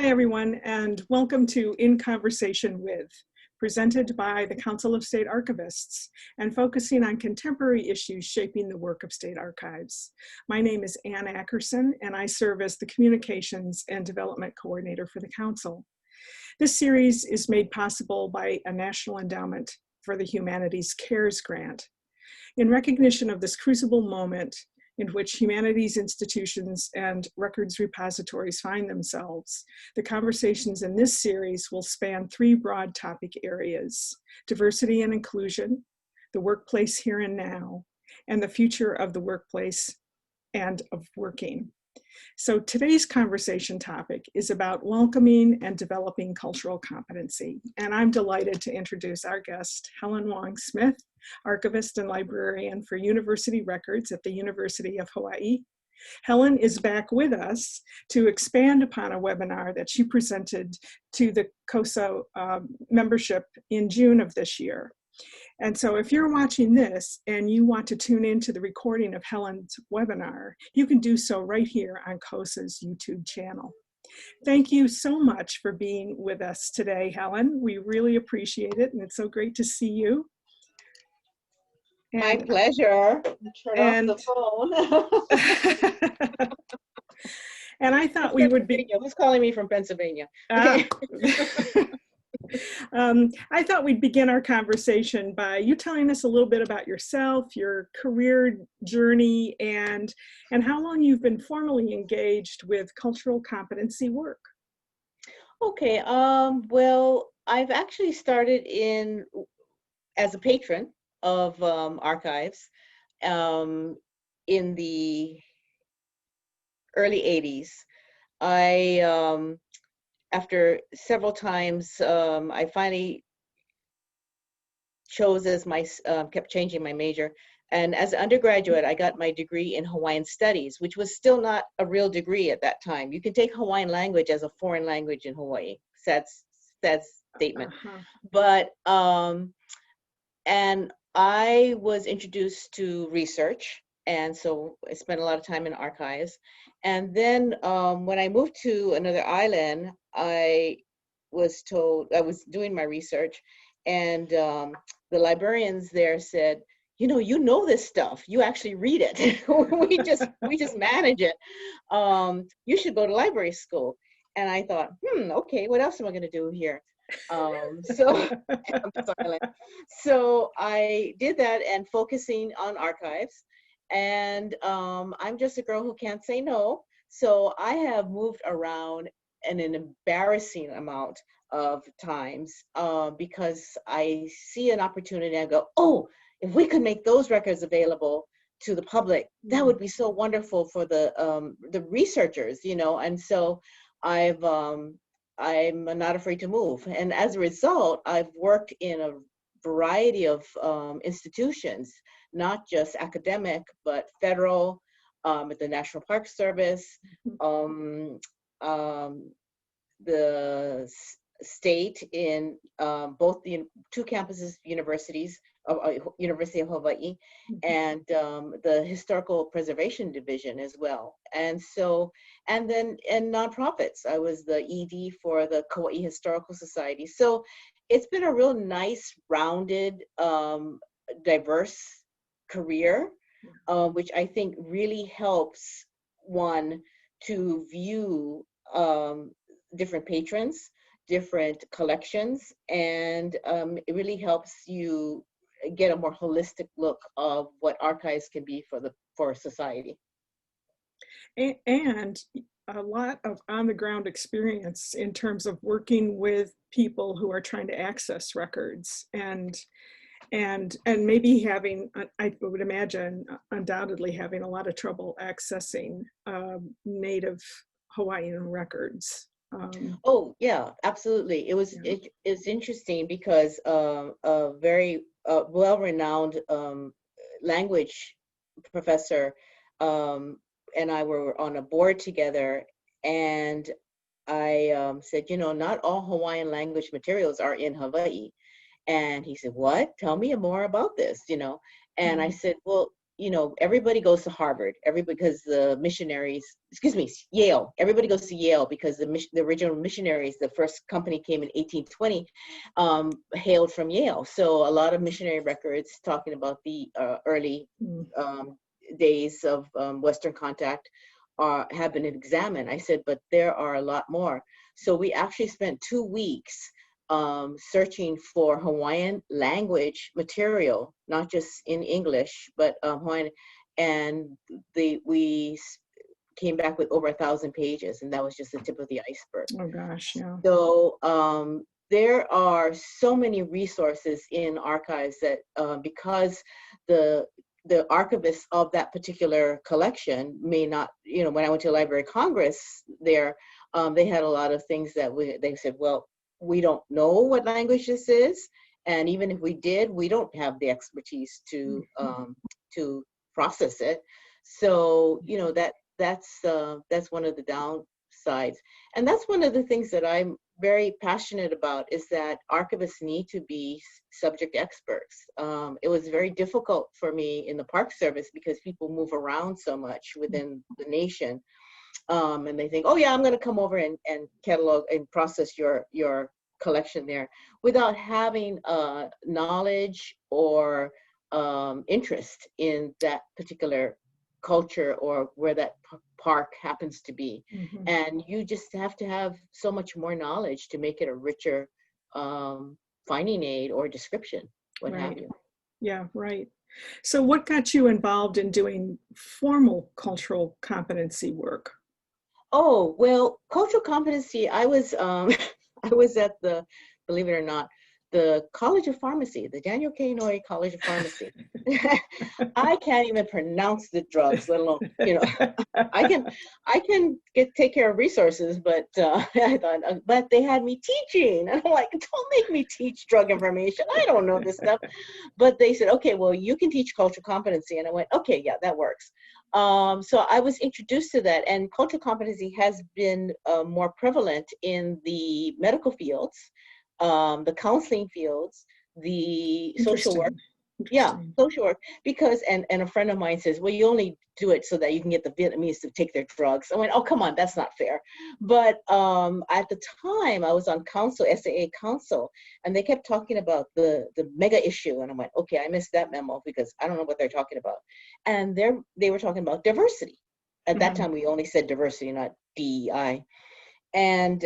Hi, everyone, and welcome to In Conversation With, presented by the Council of State Archivists and focusing on contemporary issues shaping the work of state archives. My name is Ann Ackerson, and I serve as the Communications and Development Coordinator for the Council. This series is made possible by a National Endowment for the Humanities CARES grant. In recognition of this crucible moment in which humanities institutions and records repositories find themselves, the conversations in this series will span three broad topic areas: diversity and inclusion, the workplace here and now, and the future of the workplace and of working. So today's conversation topic is about welcoming and developing cultural competency. And I'm delighted to introduce our guest, Helen Wong Smith, archivist and librarian for university records at the University of Hawai'i. Helen is back with us to expand upon a webinar that she presented to the CoSA membership in June of this year. And so if you're watching this and you want to tune into the recording of Helen's webinar, you can do so right here on CoSA's YouTube channel. Thank you so much for being with us today, Helen. We really appreciate it, and it's so great to see you. My pleasure. Turn off the phone. And I thought we would be... Who's calling me from Pennsylvania? Okay. I thought we'd begin our conversation by you telling us a little bit about yourself, your career journey, and how long you've been formally engaged with cultural competency work. Okay, well, I've actually started as a patron of archives in the early 80s. After several times, I finally chose kept changing my major. And as an undergraduate, I got my degree in Hawaiian Studies, which was still not a real degree at that time. You can take Hawaiian language as a foreign language in Hawaii. Sad statement. But, and I was introduced to research. And so I spent a lot of time in archives. And then when I moved to another island, I was told, I was doing my research, and the librarians there said, you know this stuff. You actually read it. we just manage it. You should go to library school. And I thought, okay, what else am I going to do here? So I did that and focusing on archives. And I'm just a girl who can't say no. So I have moved around an embarrassing amount of times because I see an opportunity and I go, oh, if we could make those records available to the public, that would be so wonderful for the researchers, And so I'm not afraid to move. And as a result, I've worked in a variety of institutions, not just academic, but federal, at the National Park Service, the state in both the two campuses, universities, University of Hawai'i, and the Historical Preservation Division as well. And so, and then in nonprofits, I was the ED for the Kauai Historical Society. So it's been a real nice, rounded, diverse career, which I think really helps one to view different patrons, different collections, and it really helps you get a more holistic look of what archives can be for society. And a lot of on-the-ground experience in terms of working with people who are trying to access records and maybe having, I would imagine, undoubtedly having a lot of trouble accessing native Hawaiian records. Oh yeah, absolutely. It's interesting because a very well-renowned language professor and I were on a board together, and I said, not all Hawaiian language materials are in Hawaii. And he said, what? Tell me more about this, And I said, well, everybody goes to Harvard, because the missionaries, Yale, everybody goes to Yale because the original missionaries, the first company came in 1820, hailed from Yale. So a lot of missionary records talking about the early days of Western contact have been examined. I said, but there are a lot more. So we actually spent 2 weeks searching for Hawaiian language material, not just in English, but Hawaiian, and we came back with over 1,000 pages, and that was just the tip of the iceberg. Oh gosh, yeah. So there are so many resources in archives that because the archivists of that particular collection may not, when I went to Library of Congress there, they had a lot of things that they said, well, we don't know what language this is, and even if we did, we don't have the expertise to process it. So that's one of the downsides, and that's one of the things that I'm very passionate about, is that archivists need to be subject experts. It was very difficult for me in the Park Service because people move around so much within the nation. And they think, oh yeah, I'm going to come over and catalog and process your collection there, without having knowledge or interest in that particular culture or where that park happens to be. Mm-hmm. And you just have to have so much more knowledge to make it a richer finding aid or description, what have you. Yeah, right. So what got you involved in doing formal cultural competency work? Oh, well, cultural competency, I was I was at the, believe it or not, the College of Pharmacy, the Daniel K. Inouye College of Pharmacy. I can't even pronounce the drugs, let alone, I can take care of resources, but I thought, but they had me teaching. And I'm like, don't make me teach drug information. I don't know this stuff. But they said, okay, well, you can teach cultural competency. And I went, okay, yeah, that works. So I was introduced to that, and cultural competency has been more prevalent in the medical fields, the counseling fields, the social work. Yeah, social work, because, and a friend of mine says, well, you only do it so that you can get the Vietnamese to take their drugs. I went, oh, come on, that's not fair. But at the time, I was on council, SAA council, and they kept talking about the mega issue. And I went, okay, I missed that memo because I don't know what they're talking about. And they were talking about diversity. At that time, we only said diversity, not DEI. And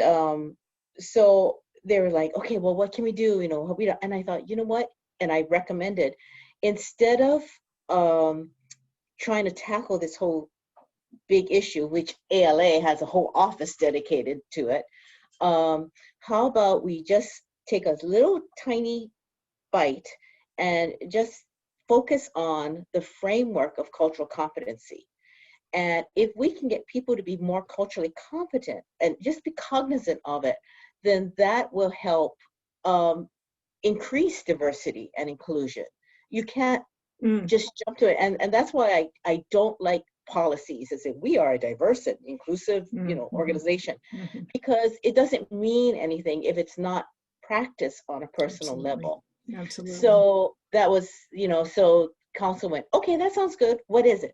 so they were like, okay, well, what can we do? And I thought, you know what? And I recommended, instead of trying to tackle this whole big issue, which ALA has a whole office dedicated to it, how about we just take a little tiny bite and just focus on the framework of cultural competency. And if we can get people to be more culturally competent and just be cognizant of it, then that will help increase diversity and inclusion. You can't just jump to it. And that's why I don't like policies that say we are a diverse and inclusive organization, because it doesn't mean anything if it's not practiced on a personal level. Absolutely. So that was, so council went, okay, that sounds good. What is it?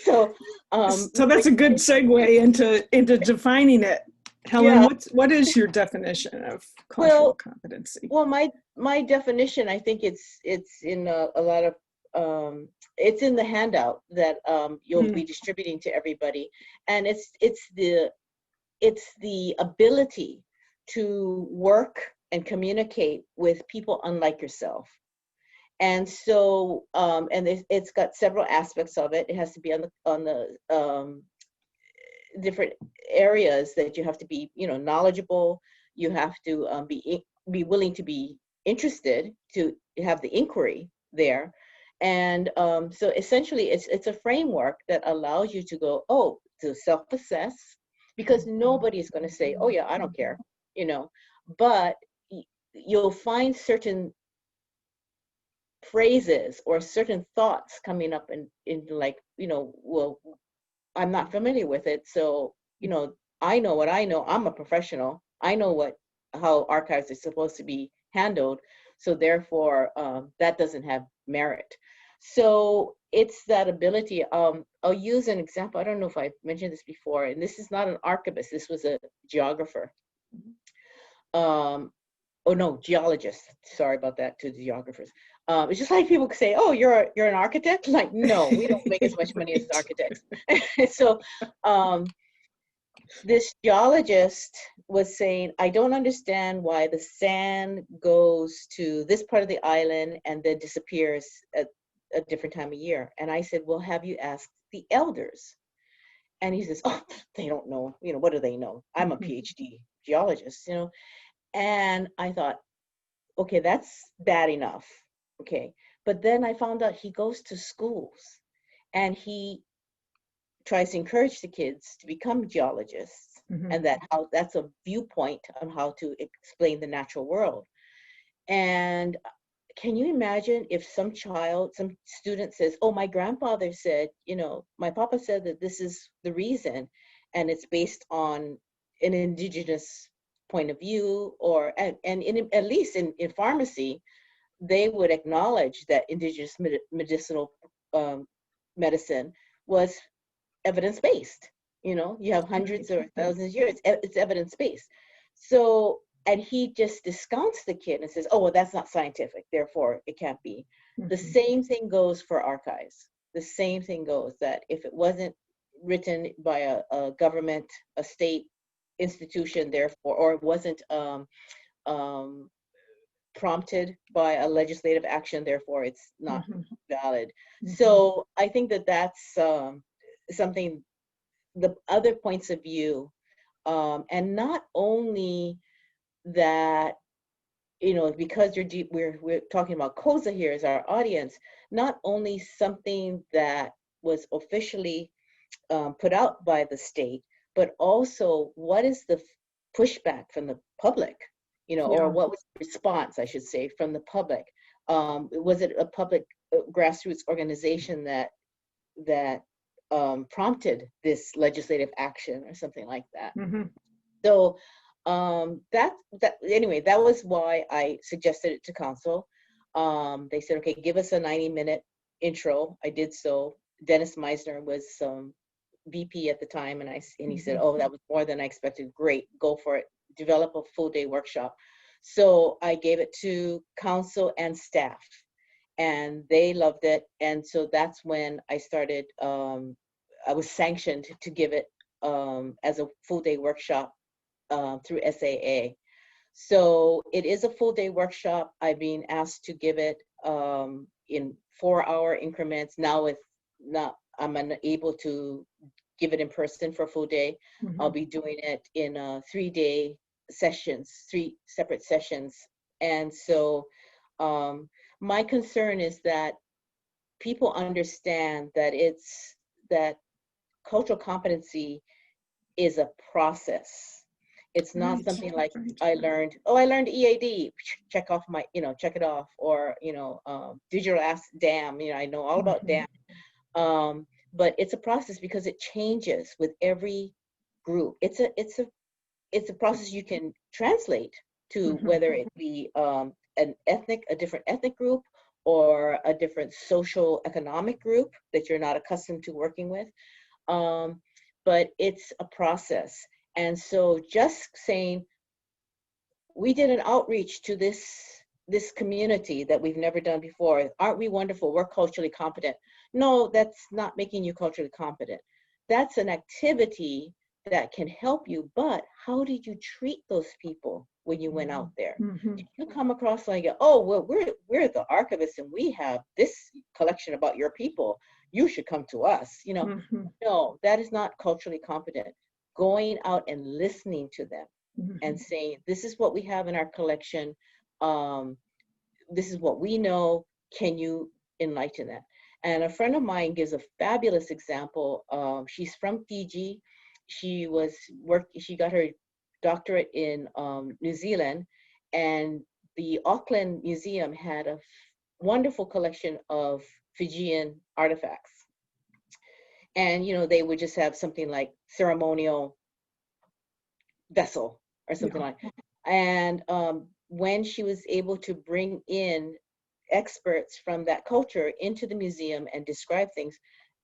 So that's a good segue into defining it. Helen, what is your definition of cultural competency? Well, my definition, I think it's in a lot of, it's in the handout that you'll be distributing to everybody. And it's the ability to work and communicate with people unlike yourself. And so, and it's got several aspects of it. It has to be on the different areas that you have to be, knowledgeable. You have to be willing to be interested, to have the inquiry there. And so essentially it's a framework that allows you to go, to self-assess, because nobody is going to say, oh yeah, I don't care, but you'll find certain phrases or certain thoughts coming up in like, well, I'm not familiar with it. So, I know what I know. I'm a professional. I know how archives are supposed to be handled. So therefore, that doesn't have merit. So it's that ability. I'll use an example. I don't know if I mentioned this before, and this is not an archivist. This was a geographer. Oh no, geologist. Sorry about that to the geographers. It's just like people say, "Oh, you're an architect." Like, no, we don't make as much money as architects. So, this geologist was saying, "I don't understand why the sand goes to this part of the island and then disappears at a different time of year." And I said, "Well, have you asked the elders?" And he says, "Oh, they don't know. You know, what do they know? I'm a PhD geologist, you know." And I thought, okay, that's bad enough. Okay. But then I found out he goes to schools and he tries to encourage the kids to become geologists, and that's a viewpoint on how to explain the natural world. And can you imagine if some student says, "Oh, my grandfather said, you know, my papa said that this is the reason, and it's based on an indigenous point of view," or at least in pharmacy, they would acknowledge that indigenous medicinal medicine was evidence-based. You know, you have hundreds or thousands of years, it's evidence-based. So, and he just discounts the kid and says, "Oh, well, that's not scientific, therefore it can't be." The same thing goes for archives. The same thing goes that if it wasn't written by a government, a state institution, therefore, or it wasn't prompted by a legislative action, therefore it's not valid. So I think that that's something, the other points of view, and not only that, you know, because we're talking about CoSA here as our audience, not only something that was officially put out by the state, but also what is the pushback from the public, you know, or what was the response, I should say, from the public? Was it a public grassroots organization that prompted this legislative action or something like that? So anyway, that was why I suggested it to council. They said, okay, give us a 90-minute intro. I did so. Dennis Meisner was VP at the time, and he said, "Oh, that was more than I expected. Great, go for it. Develop a full day workshop." So I gave it to council and staff, and they loved it. And so that's when I started. I was sanctioned to give it as a full day workshop through SAA. So it is a full day workshop. I've been asked to give it in 4-hour increments. Now I'm unable to give it in person for a full day. I'll be doing it in 3-day sessions, 3 separate sessions. And so my concern is that people understand that cultural competency is a process. It's not something like I learned EAD, check it off, or, digital DAM, I know all about DAM. But it's a process because it changes with every group. It's a process you can translate to whether it be a different ethnic group, or a different social economic group that you're not accustomed to working with. But it's a process. And so just saying, we did an outreach to this community that we've never done before. Aren't we wonderful? We're culturally competent. No, that's not making you culturally competent. That's an activity that can help you, but how did you treat those people when you went out there? Did you come across like, "Oh, well, we're the archivists and we have this collection about your people. You should come to us." No, that is not culturally competent. Going out and listening to them and saying, "This is what we have in our collection. This is what we know. Can you enlighten that?" And a friend of mine gives a fabulous example. She's from Fiji. She got her doctorate in New Zealand, and the Auckland Museum had a wonderful collection of Fijian artifacts. And, they would just have something like ceremonial vessel or something like that. And when she was able to bring in experts from that culture into the museum and describe things,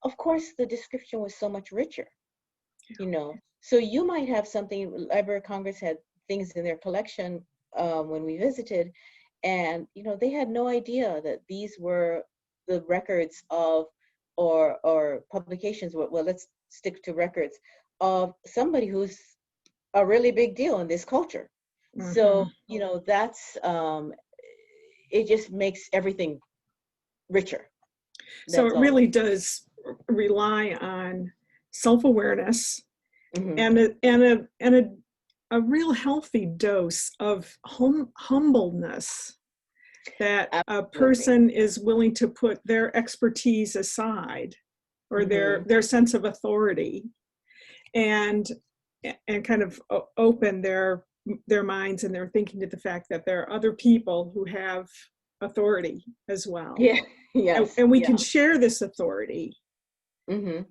of course, the description was so much richer, you know. So you might have something, Library of Congress had things in their collection when we visited, and, you know, they had no idea that these were the records of, or publications, well, let's stick to records, of somebody who's a really big deal in this culture. So, you know, that's, it just makes everything richer. So That's it all. really does rely on self-awareness Mm-hmm. and a real healthy dose of humbleness, that a Absolutely. person is willing to put their expertise aside, or Mm-hmm. their sense of authority, and kind of open their minds and their thinking to the fact that there are other people who have authority as well. Yeah. Yes. And we Yeah. can share this authority, Mm-hmm.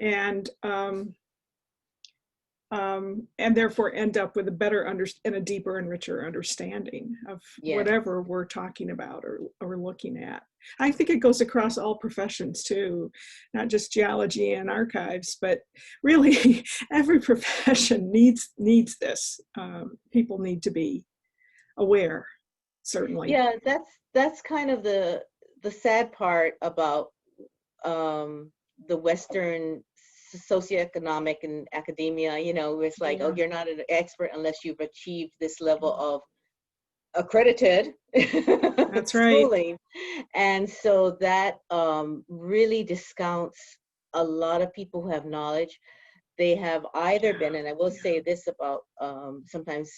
and therefore end up with a better and a deeper and richer understanding of Yes. whatever we're talking about or looking at. I think it goes across all professions too, not just geology and archives, but really every profession needs this. People need to be aware, certainly. Yeah, that's kind of the sad part about the Western socioeconomic and academia. You know, it's like, oh, Yeah. you're not an expert unless you've achieved this level of accredited That's right. schooling. And so that really discounts a lot of people who have knowledge. They have either been, and I will say this about sometimes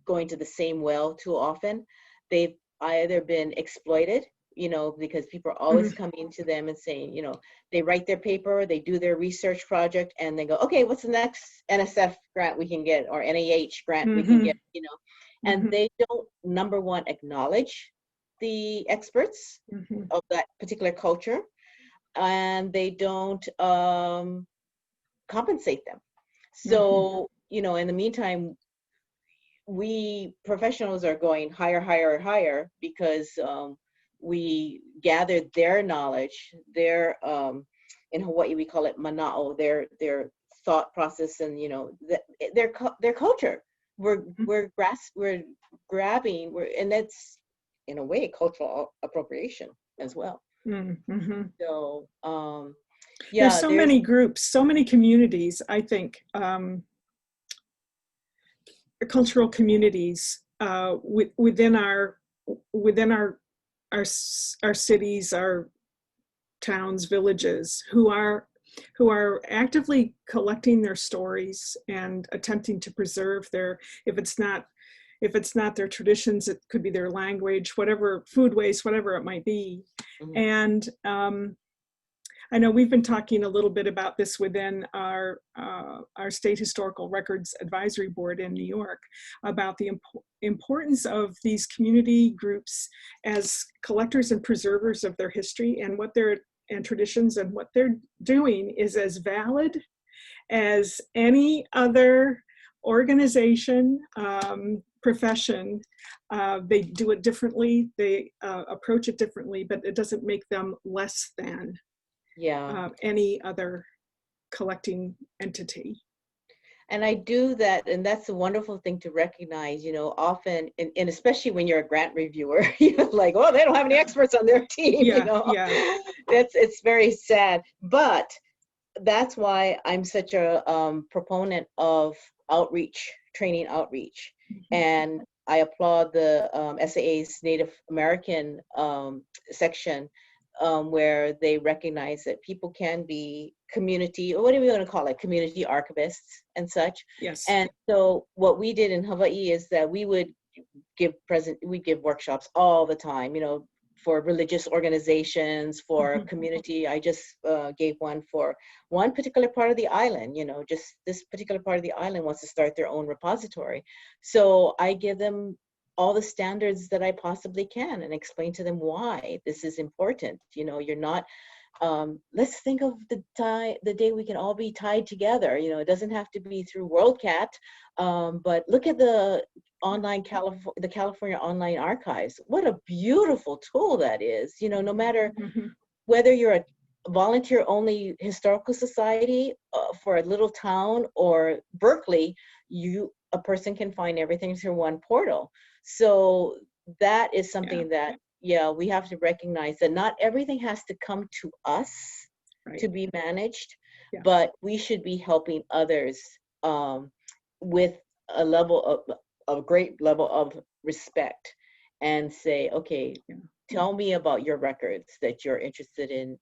going to the same well too often, they've either been exploited, you know, because people are always Mhm. coming to them and saying, you know, they write their paper, they do their research project, and they go, okay, what's the next NSF grant we can get, or NIH grant we can get, Mhm. you know, and Mhm. they don't, number one, acknowledge the experts Mhm. of that particular culture, and they don't compensate them. Mhm. So, you know, in the meantime, we professionals are going higher, higher, higher because we gathered their knowledge, their in Hawaii we call it Mānoa, their thought process, and, you know, their culture. We're grabbing, and that's in a way cultural appropriation as well. Mhm. So There's yeah, so there's many groups, so many communities, I think, cultural communities within our cities, our towns, villages, who are actively collecting their stories and attempting to preserve their, if it's not their traditions, it could be their language, whatever, food waste, whatever it might be. Mhm. And I know we've been talking a little bit about this within our State Historical Records Advisory Board in New York, about the importance of these community groups as collectors and preservers of their history, and what their and traditions, and what they're doing is as valid as any other organization, profession. They do it differently, they approach it differently, but it doesn't make them less than Yeah. any other collecting entity. And I do that, and that's a wonderful thing to recognize, you know, often, and especially when you're a grant reviewer, you're like, oh, they don't have any experts on their team, you Yeah, know. yeah. It's very sad. But that's why I'm such a proponent of outreach, training outreach. Mhm. And I applaud the SAA's Native American section, where they recognize that people can be community, or what do we want to call it, community archivists and such. Yes. And so what we did in Hawaii is that we would we give workshops all the time, you know, for religious organizations, for Mhm. community. I just gave one for one particular part of the island, you know, just this particular part of the island wants to start their own repository. So I give them all the standards that I possibly can and explain to them why this is important. You know, you're not let's think of the day we can all be tied together. You know, it doesn't have to be through WorldCat, but look at the California Online Archives. What a beautiful tool that is. You know, no matter whether you're a volunteer-only historical society for a little town or Berkeley, a person can find everything through one portal. So that is something that, yeah, we have to recognize that not everything has to come to us to be managed, but we should be helping others with a great level of respect, and say, okay, tell me about your records that you're interested in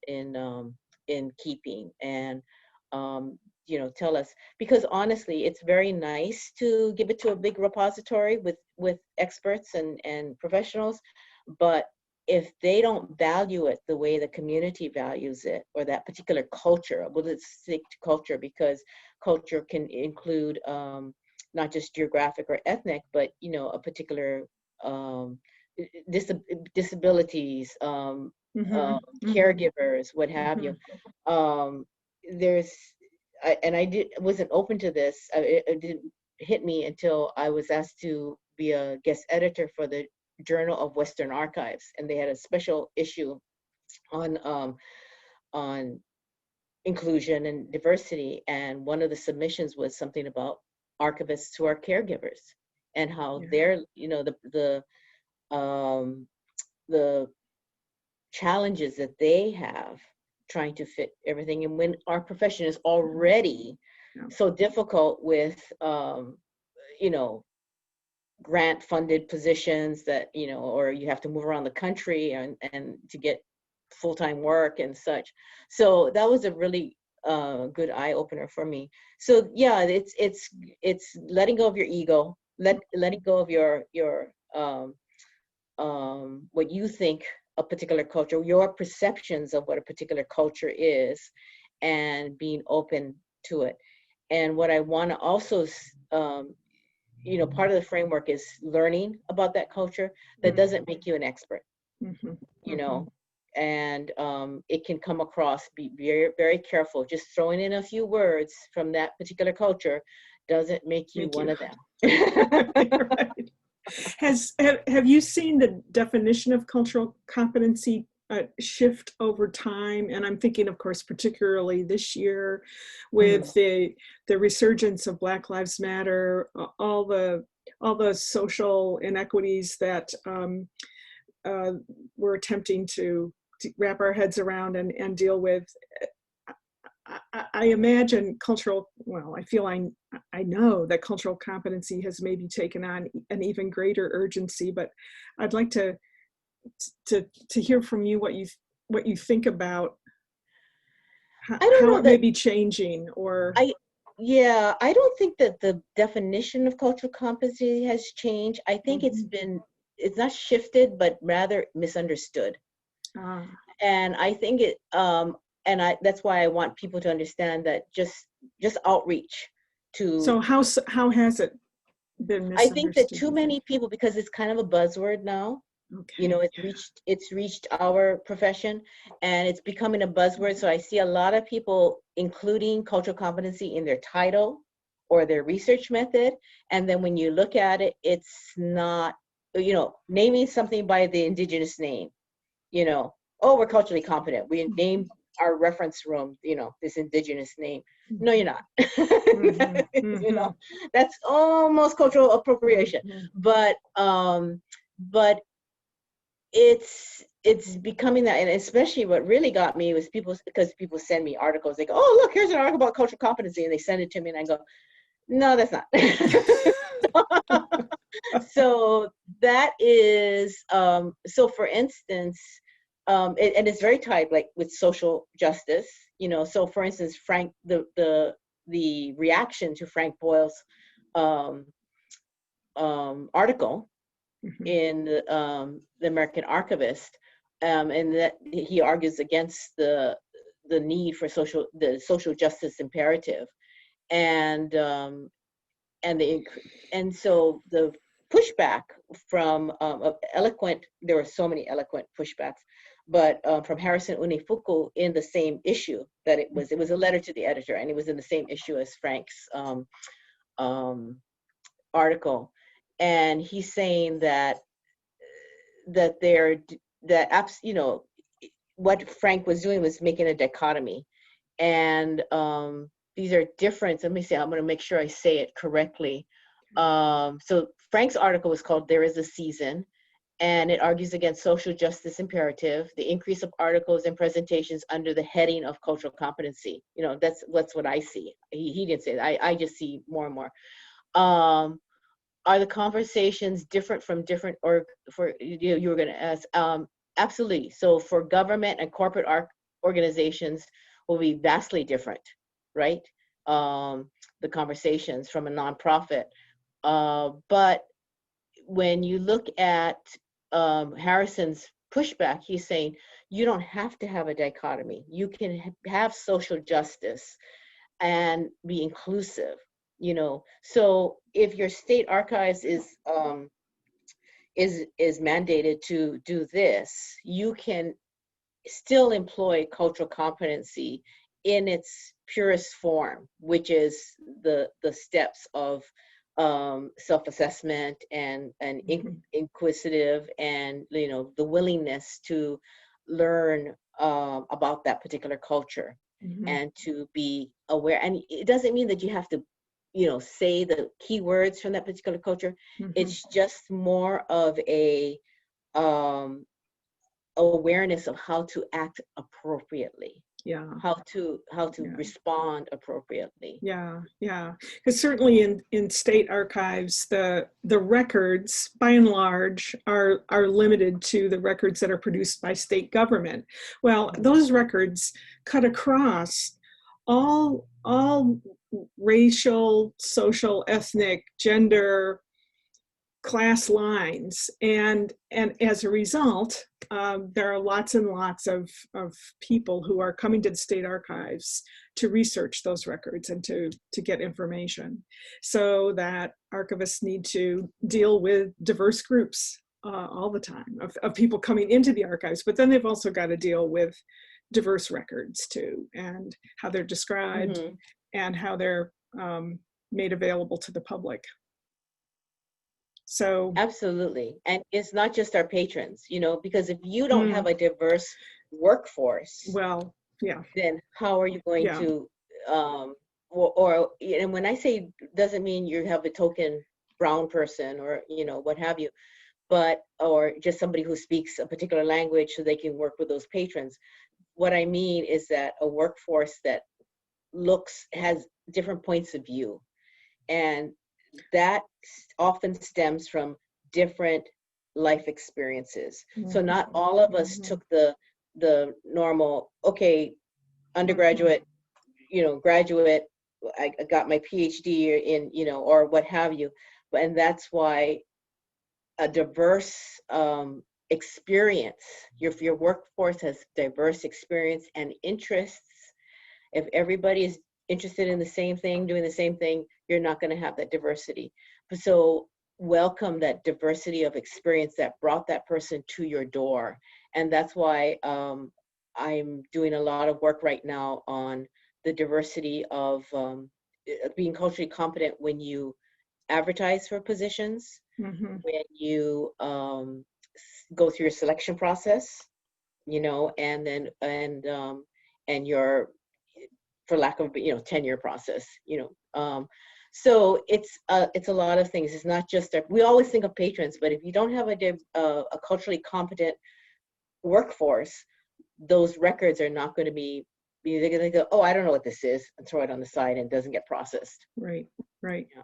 keeping, and you know, tell us, because honestly, it's very nice to give it to a big repository with experts and professionals, but if they don't value it the way the community values it, or that particular culture, well, let's stick to culture, because culture can include not just geographic or ethnic, but, you know, a particular disabilities, caregivers, what have you. Wasn't open to this. It didn't hit me until I was asked to be a guest editor for the Journal of Western Archives, and they had a special issue on inclusion and diversity, and one of the submissions was something about archivists who are caregivers, and how they're, you know, the challenges that they have trying to fit everything. And when our profession is already so difficult with, you know, grant funded positions that, you know, or you have to move around the country and to get full-time work and such. So that was a really good eye opener for me. So yeah, it's letting go of your ego, letting go of your what you think a particular culture, your perceptions of what a particular culture is, and being open to it. And what I want to also, you know, part of the framework is learning about that culture. That doesn't make you an expert, you know, and it can come across, be very, very careful. Just throwing in a few words from that particular culture doesn't make you one of them. Right. Have you seen the definition of cultural competency shift over time? And I'm thinking, of course, particularly this year with the resurgence of Black Lives Matter, all the social inequities that we're attempting to wrap our heads around and deal with. I imagine I know that cultural competency has maybe taken on an even greater urgency, but I'd like to hear from you what you think about how it may be changing. Or I don't think that the definition of cultural competency has changed. I think it's not shifted, but rather misunderstood. And I think that's why I want people to understand that just outreach to. So how has it been misunderstood? I think that too many people, because it's kind of a buzzword now. You know, it's reached our profession, and it's becoming a buzzword. So I see a lot of people including cultural competency in their title or their research method, and then when you look at it, it's not, you know, naming something by the indigenous name. You know, oh, we're culturally competent. We named our reference room, you know, this indigenous name. No, you're not. You know, that's almost cultural appropriation. But it's becoming that. And especially what really got me was because people send me articles. They go, oh, look, here's an article about cultural competency, and they send it to me, and I go, no, that's not. So that is, so for instance, and it's very tied, like with social justice, you know. So for instance, the reaction to Frank Boyle's article in the American Archivist, and that he argues against the need for the social justice imperative, and so the pushback from there were so many eloquent pushbacks but from Harrison Unifuku in the same issue that it was a letter to the editor, and it was in the same issue as Frank's article. And he's saying that what Frank was doing was making a dichotomy. And these are different. Let me see, I'm going to make sure I say it correctly. So Frank's article was called "There is a Season," and it argues against social justice imperative, the increase of articles and presentations under the heading of cultural competency. You know, that's what I see. He didn't say that. I just see more and more. Are the conversations different from different, or for you were going to ask? Absolutely. So for government and corporate organizations will be vastly different, right? The conversations from a nonprofit. But when you look at Harrison's pushback, he's saying you don't have to have a dichotomy. You can have social justice and be inclusive, you know. So if your state archives is mandated to do this, you can still employ cultural competency in its purest form, which is the steps of self-assessment and inquisitive, and, you know, the willingness to learn about that particular culture and to be aware. And it doesn't mean that you have to, you know, say the key words from that particular culture. It's just more of a awareness of how to act appropriately. How to respond appropriately. Because certainly in state archives, the records by and large are limited to the records that are produced by state government. Well, those records cut across all racial, social, ethnic, gender, class lines, and as a result, there are lots and lots of people who are coming to the state archives to research those records and to get information. So that archivists need to deal with diverse groups all the time of people coming into the archives, but then they've also got to deal with diverse records too, and how they're described and how they're made available to the public. So absolutely. And it's not just our patrons, you know, because if you don't have a diverse workforce, well, then how are you going to and when I say doesn't mean you have a token brown person or, you know, what have you, but or just somebody who speaks a particular language so they can work with those patrons. What I mean is that a workforce that has different points of view, and that often stems from different life experiences. So not all of us took the normal, okay, undergraduate, you know, graduate, I got my PhD in, you know, or what have you. And that's why a diverse experience, if your workforce has diverse experience and interests, if everybody is interested in the same thing, doing the same thing, you're not going to have that diversity. So welcome that diversity of experience that brought that person to your door. And that's why I'm doing a lot of work right now on the diversity of being culturally competent when you advertise for positions, when you go through your selection process, you know, and then and your, for lack of, you know, tenure process, you know. So it's a lot of things. It's not just we always think of patrons, but if you don't have a culturally competent workforce, those records are not going to be. They're going to go, oh, I don't know what this is, and throw it on the side, and it doesn't get processed. Right. Yeah.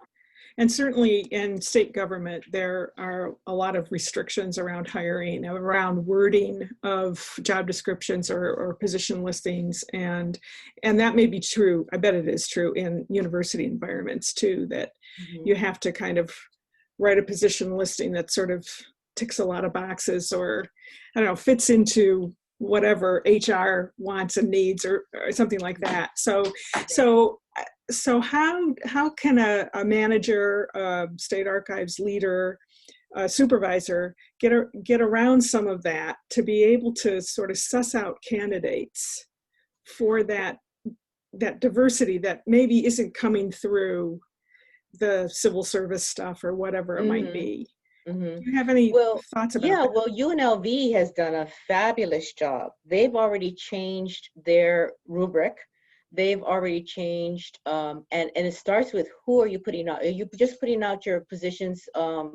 And certainly in state government, there are a lot of restrictions around hiring, around wording of job descriptions or position listings. And that may be true. I bet it is true in university environments too, that you have to kind of write a position listing that sort of ticks a lot of boxes, or, I don't know, fits into whatever HR wants and needs, or something like that. So how can a manager, state archives leader, supervisor, get around some of that to be able to sort of suss out candidates for that diversity that maybe isn't coming through the civil service stuff or whatever it might be. Do you have any thoughts about that? Well, UNLV has done a fabulous job. They've already changed their rubric. They've already changed, and it starts with who are you putting out? Are you just putting out your positions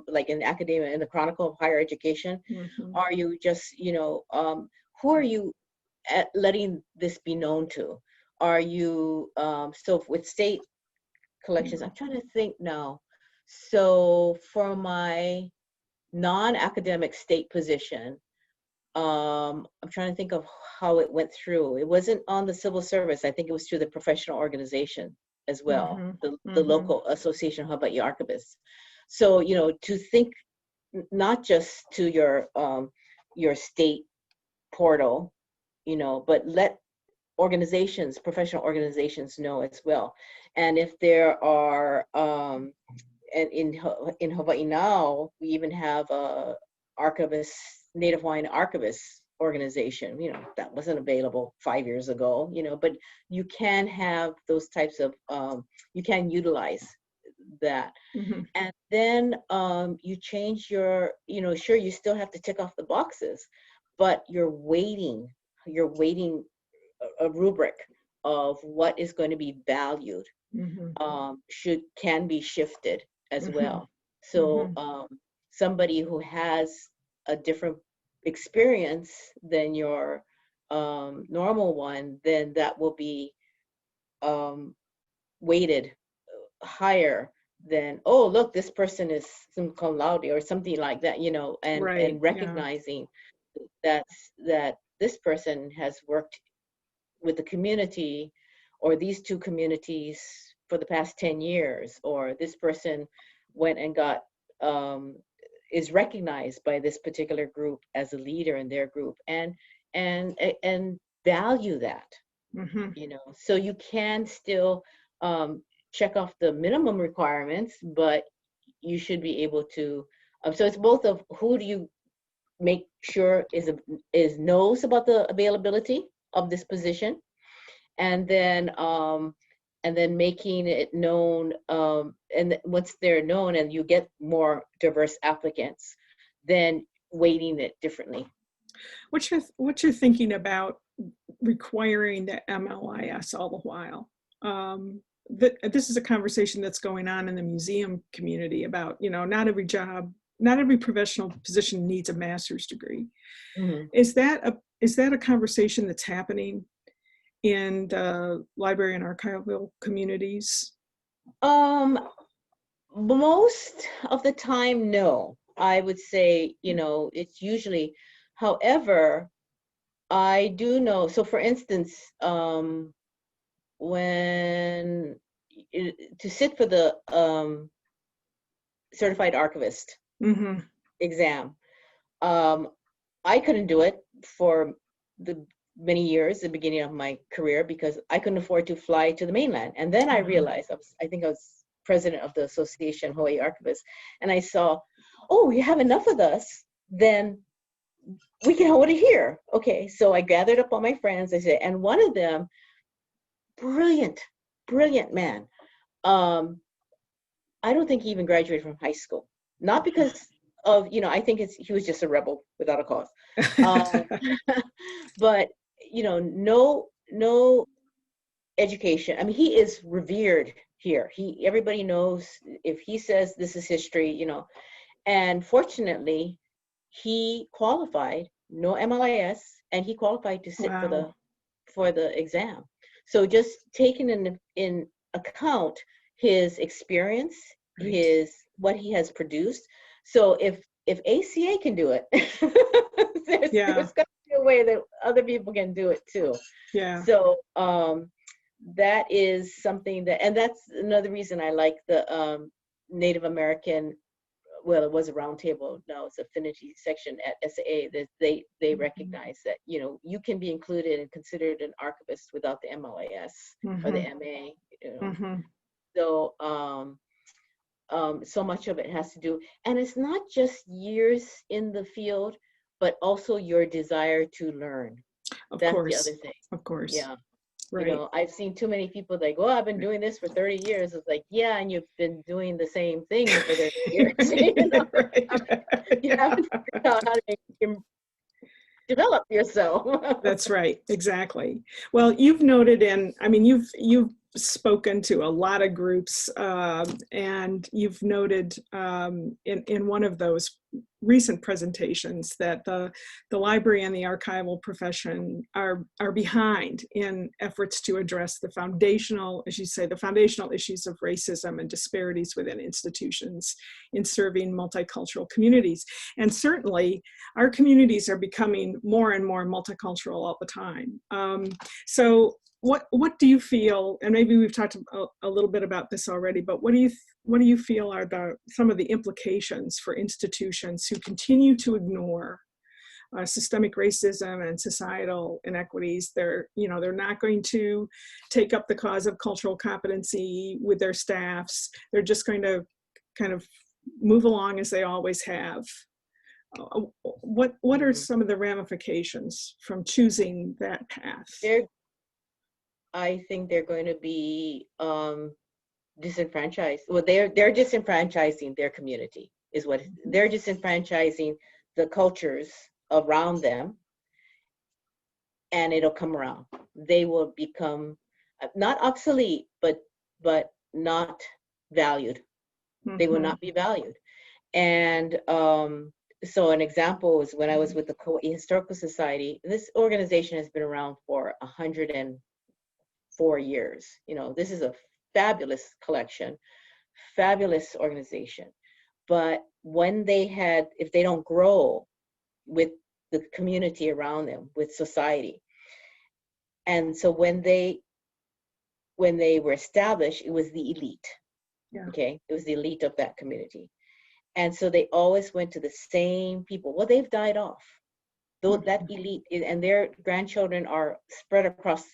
like in academia, in the Chronicle of Higher Education? Are you just, who are you letting this be known to? Are you, so with state collections, I'm trying to think now. So for my non-academic state position, I'm trying to think of how it went through. It wasn't on the civil service. I think it was through the professional organization as well, the local Association of Hawai'i Archivists. So, to think not just to your state portal, but let organizations, professional organizations know as well. And if there are, and in Hawaii now, we even have a archivist, Native Hawaiian archivist organization, that wasn't available 5 years ago, but you can have those types of, you can utilize that. And then you change your, sure, you still have to tick off the boxes, but you're weighting a rubric of what is going to be valued, can be shifted as well. So somebody who has a different experience than your normal one, then that will be weighted higher than, oh, look, this person is summa cum laude or something like that, and recognizing that this person has worked with the community or these two communities for the past 10 years, or this person went and got, is recognized by this particular group as a leader in their group, and value that, so you can still check off the minimum requirements, but you should be able to, so it's both of who do you make sure is knows about the availability of this position, and then making it known, and once they're known and you get more diverse applicants, then weighting it differently. What you're thinking about requiring the MLIS all the while? This is a conversation that's going on in the museum community about, not every job, not every professional position needs a master's degree. Is that a conversation that's happening in the library and archival communities? Most of the time, no. I would say, it's usually, however, I do know, so for instance, when to sit for the certified archivist exam, I couldn't do it for the many years, the beginning of my career, because I couldn't afford to fly to the mainland. And then I realized, I think I was president of the Association of Hawai'i Archivists, and I saw, oh, you have enough of us, then we can hold it here. Okay, so I gathered up all my friends, I said, and one of them, brilliant man. I don't think he even graduated from high school. Not because of, I think he was just a rebel without a cause. But, no education. I mean, he is revered here. Everybody knows if he says this is history, and fortunately, he qualified, no MLIS, and he qualified to sit for the exam. So just taking in account his experience, what he has produced. So if ACA can do it, there's got to be a way that other people can do it too. Yeah. So that is something that, and that's another reason I like the Native American. Well, it was a roundtable. Now it's Affinity Section at SAA. That they recognize that you can be included and considered an archivist without the MLIS or the MA. So so much of it has to do, and it's not just years in the field, but also your desire to learn. That's the other thing. Of course. Yeah. Right. You know, I've seen too many people that go, oh, I've been doing this for 30 years. It's like, yeah, and you've been doing the same thing for 30 years. You know? Right. You haven't figured out how to develop yourself. That's right. Exactly. Well, you've noted you've spoken to a lot of groups, and you've noted in one of those recent presentations that the library and the archival profession are behind in efforts to address the foundational, as you say, the foundational issues of racism and disparities within institutions in serving multicultural communities. And certainly our communities are becoming more and more multicultural all the time. So what do you feel, and maybe we've talked a little bit about this already, but what do you feel are some of the implications for institutions who continue to ignore systemic racism and societal inequities? They're not going to take up the cause of cultural competency with their staffs. They're just going to kind of move along as they always have. What are some of the ramifications from choosing that path? I think they're going to be disenfranchised. Well, they're disenfranchising their community, is what they're disenfranchising the cultures around them, and it'll come around. They will become not obsolete, but not valued. Mm-hmm. They will not be valued. And so an example is when I was with the Hawai'i Historical Society. This organization has been around for 104 years. You know, this is a fabulous collection, fabulous organization. But when if they don't grow with the community around them, with society, and so when they were established, it was the elite. Yeah. Okay, it was the elite of that community, and so they always went to the same people. Well, they've died off. Though that elite, and their grandchildren are spread across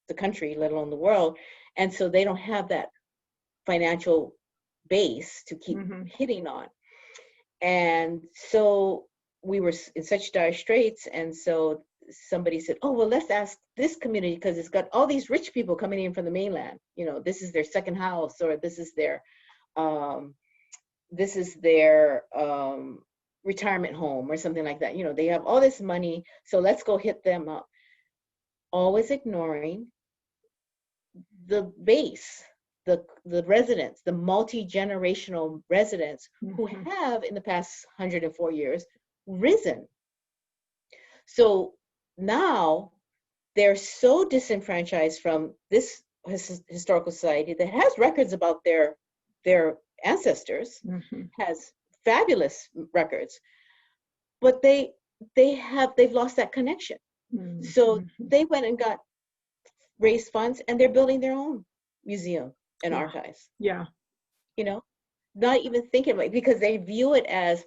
the country, let alone the world, and so they don't have that financial base to keep hitting on. And so we were in such dire straits, and so somebody said, oh, well, let's ask this community, because it's got all these rich people coming in from the mainland. You know, this is their second house, or this is their retirement home or something like that. You know, they have all this money, so let's go hit them up. Always ignoring the base, the residents, the multi-generational residents who have in the past 104 years risen. So now they're so disenfranchised from this historical society that has records about their ancestors, has fabulous records, but they've lost that connection. So they went and raised funds, and they're building their own museum and archives. Yeah. You know, not even thinking about it, because they view it as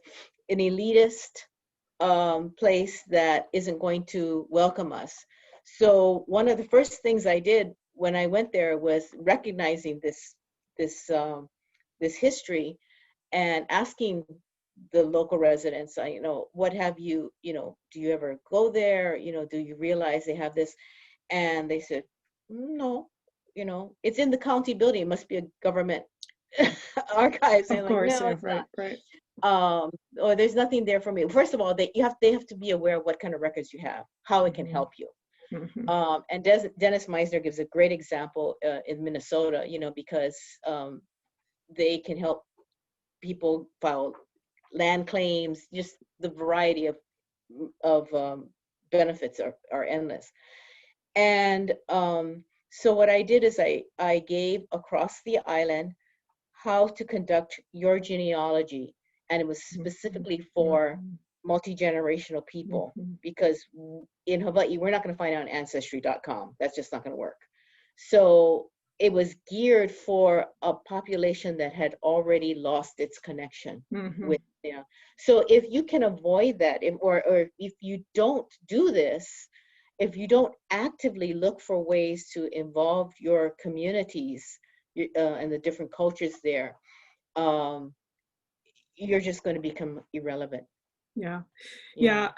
an elitist place that isn't going to welcome us. So one of the first things I did when I went there was recognizing this history and asking the local residents, you know, what have you, you know, do you ever go there? You know, do you realize they have this? And they said, no, you know, it's in the county building. It must be a government archives. Of course, like, no, yeah, right. Or there's nothing there for me. First of all, they have to be aware of what kind of records you have, how it can help you. And Dennis Meisner gives a great example in Minnesota, you know, because they can help people file land claims. Just the variety of benefits are endless. And so what I did is I gave across the island how to conduct your genealogy, and it was specifically for multi-generational people, because in Hawaii we're not going to find out on ancestry.com. That's just not going to work. So it was geared for a population that had already lost its connection with, you know. So if you can avoid that, or if you don't do this, if you don't actively look for ways to involve your communities and the different cultures there, you're just going to become irrelevant. Yeah. Yeah.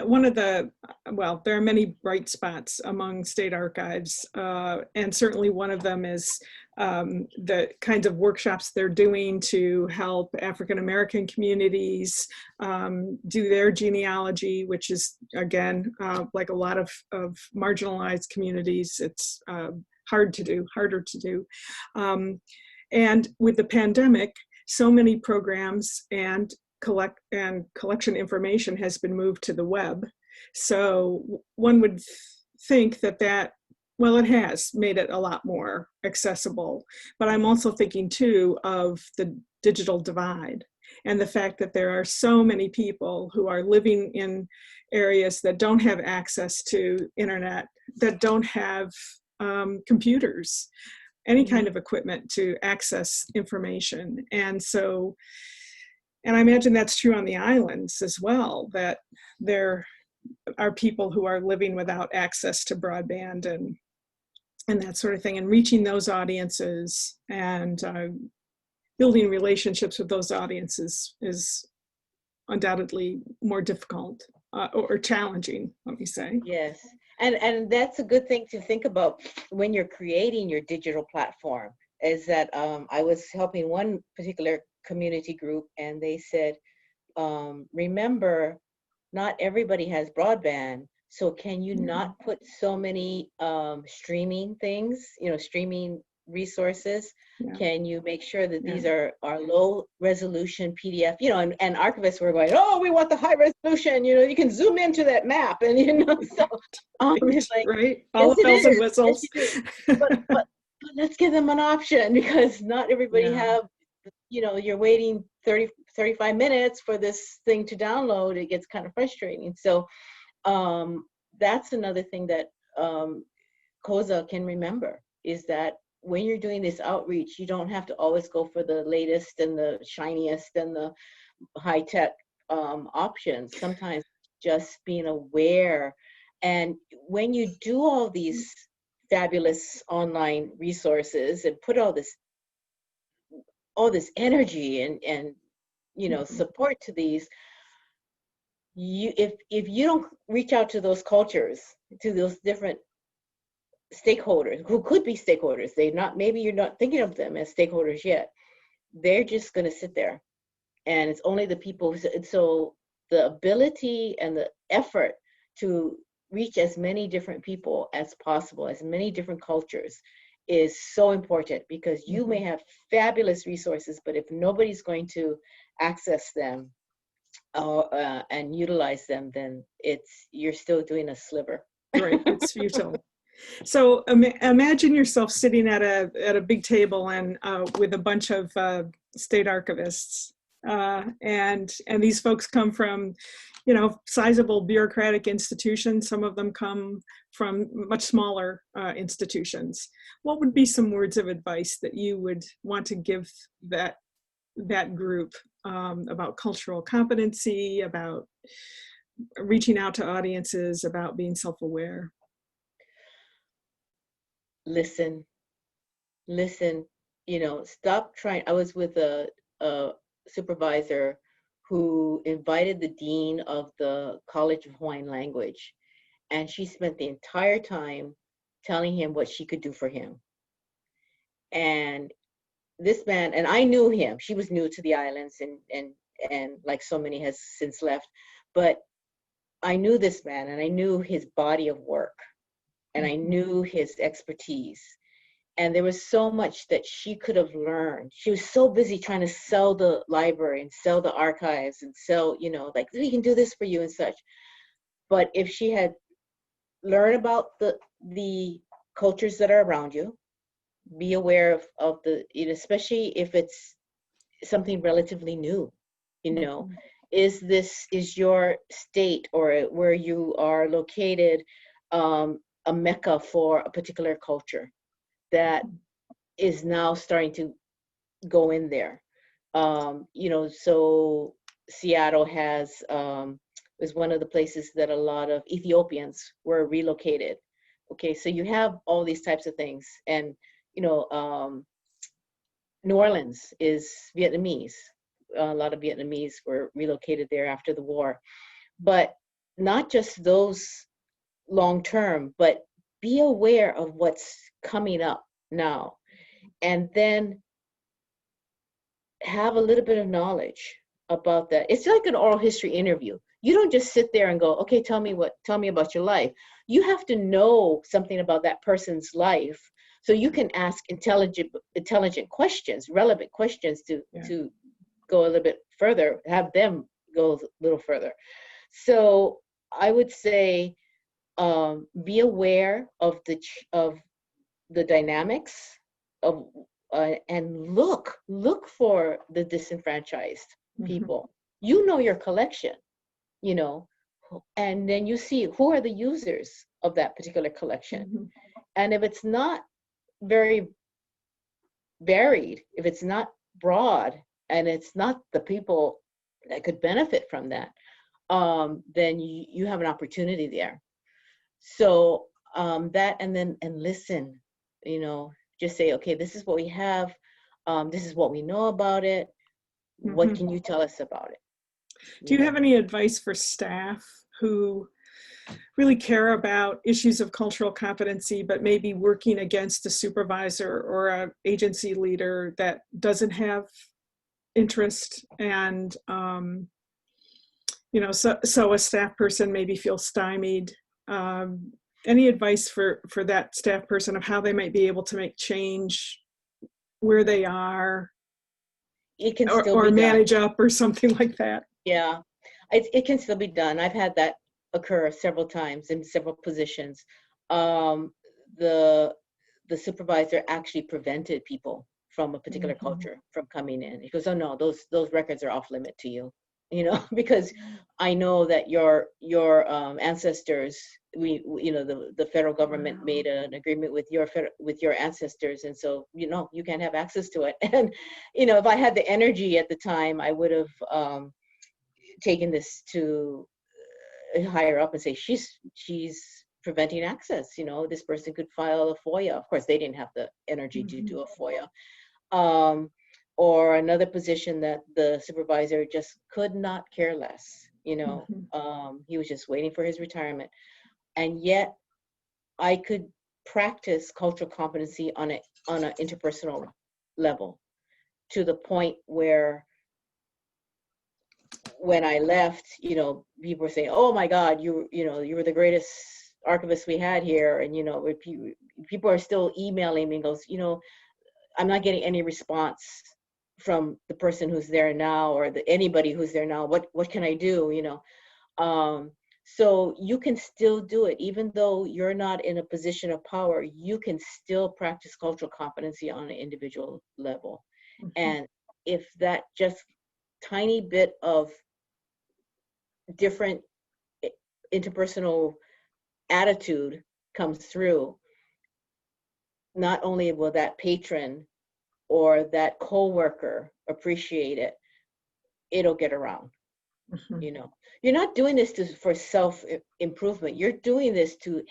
One of the, well, there are many bright spots among state archives, and certainly one of them is the kinds of workshops they're doing to help African American communities do their genealogy, which is, again, like a lot of marginalized communities, it's harder to do. And with the pandemic, so many programs and collection information has been moved to the web. So one would think that, well, it has made it a lot more accessible. But I'm also thinking too of the digital divide and the fact that there are so many people who are living in areas that don't have access to internet, that don't have computers, any kind of equipment to access information. And so, and I imagine that's true on the islands as well, that there are people who are living without access to broadband and that sort of thing, and reaching those audiences and building relationships with those audiences is undoubtedly more difficult or challenging, let me say. Yes, and that's a good thing to think about when you're creating your digital platform, is that I was helping one particular community group, and they said, remember, not everybody has broadband, so can you not put so many streaming things, streaming resources? Can you make sure that these are low resolution PDF, and archivists were going, oh, we want the high resolution, you can zoom into that map, and so it's like, right, all the bells and whistles. but let's give them an option, because not everybody have, you're waiting 35 minutes for this thing to download. It gets kind of frustrating. So that's another thing that CoSA can remember, is that when you're doing this outreach, you don't have to always go for the latest and the shiniest and the high-tech options. Sometimes just being aware. And when you do all these fabulous online resources and put all this energy and support to these, if you don't reach out to those cultures, to those different stakeholders who could be stakeholders, maybe you're not thinking of them as stakeholders yet, they're just going to sit there, and it's only the people so the ability and the effort to reach as many different people as possible, as many different cultures, is so important, because you may have fabulous resources, but if nobody's going to access them and utilize them, then you're still doing a sliver. Right, it's futile. So imagine yourself sitting at a big table and with a bunch of state archivists, and these folks come from, sizable bureaucratic institutions. Some of them come from much smaller institutions. What would be some words of advice that you would want to give that group about cultural competency, about reaching out to audiences, about being self-aware? Listen, stop trying. I was with a supervisor who invited the dean of the College of Hawaiian Language, and she spent the entire time telling him what she could do for him. And this man, and I knew him, she was new to the islands, and like so many has since left, but I knew this man, and I knew his body of work, and I knew his expertise. And there was so much that she could have learned. She was so busy trying to sell the library and sell the archives and sell, like, we can do this for you and such. But if she had learned about the cultures that are around you, be aware of the, especially if it's something relatively new, is your state or where you are located a mecca for a particular culture that is now starting to go in there. So Seattle is one of the places that a lot of Ethiopians were relocated. Okay, so you have all these types of things, and New Orleans is Vietnamese. A lot of Vietnamese were relocated there after the war. But not just those long term, but be aware of what's coming up now. And then have a little bit of knowledge about that. It's like an oral history interview. You don't just sit there and go, okay, tell me about your life. You have to know something about that person's life so you can ask intelligent questions, relevant questions to go a little bit further, have them go a little further. So I would say be aware of the dynamics of and look for the disenfranchised people. You know your collection, you know, and then you see who are the users of that particular collection. And if it's not very varied, if it's not broad, and it's not the people that could benefit from that, then you have an opportunity there. So that, and listen, you know, just say, okay, this is what we have. This is what we know about it. What can you tell us about it? Do you have any advice for staff who really care about issues of cultural competency, but maybe working against a supervisor or an agency leader that doesn't have interest, and you know, so a staff person maybe feels stymied? Any advice for that staff person of how they might be able to make change where they are? It can still or be manage done. up or something like that. Yeah, it can still be done. I've had that occur several times in several positions. The supervisor actually prevented people from a particular culture from coming in. He goes, oh no, those records are off limit to you, you know, because I know that your ancestors, you know, the federal government made an agreement with your ancestors, and so, you know, you can't have access to it. And, you know, if I had the energy at the time, I would have taken this to higher up and say, she's preventing access. You know, this person could file a FOIA. Of course, they didn't have the energy to do a FOIA. Or another position that the supervisor just could not care less. You know, he was just waiting for his retirement. And yet I could practice cultural competency on an interpersonal level, to the point where when I left, you know, people were saying, oh my God, you were the greatest archivist we had here. And, you know, people are still emailing me and goes, you know, I'm not getting any response from the person who's there now, or anybody who's there now. What can I do? You know, so you can still do it, even though you're not in a position of power. You can still practice cultural competency on an individual level. And if that just tiny bit of different interpersonal attitude comes through, not only will that patron or that co-worker appreciate it, it'll get around. You know, you're not doing this for self-improvement. You're doing this to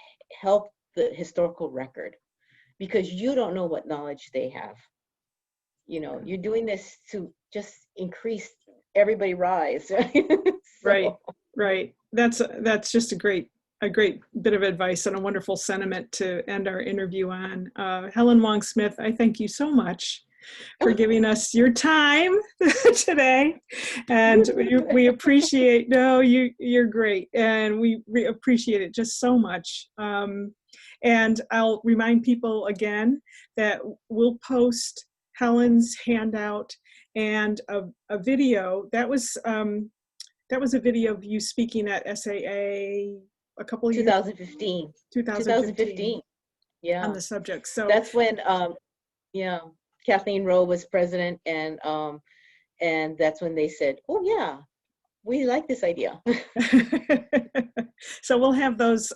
help the historical record, because you don't know what knowledge they have. You know, you're doing this to just increase everybody rise. So. Right. That's just a great bit of advice and a wonderful sentiment to end our interview on. Helen Wong Smith, I thank you so much for giving us your time today, and we appreciate. No, you're great, and we appreciate it just so much. And I'll remind people again that we'll post Helen's handout and a video that was a video of you speaking at SAA a couple of years. 2015. 2015. Yeah. On the subject. So that's when Kathleen Rowe was president, and that's when they said, oh yeah, we like this idea. So we'll have those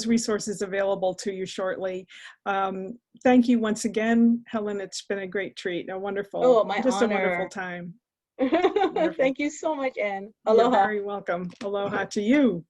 resources available to you shortly. Thank you once again, Helen. It's been a great treat. A wonderful, honor. A wonderful time. Thank you so much, Anne. Aloha. You're very welcome. Aloha to you.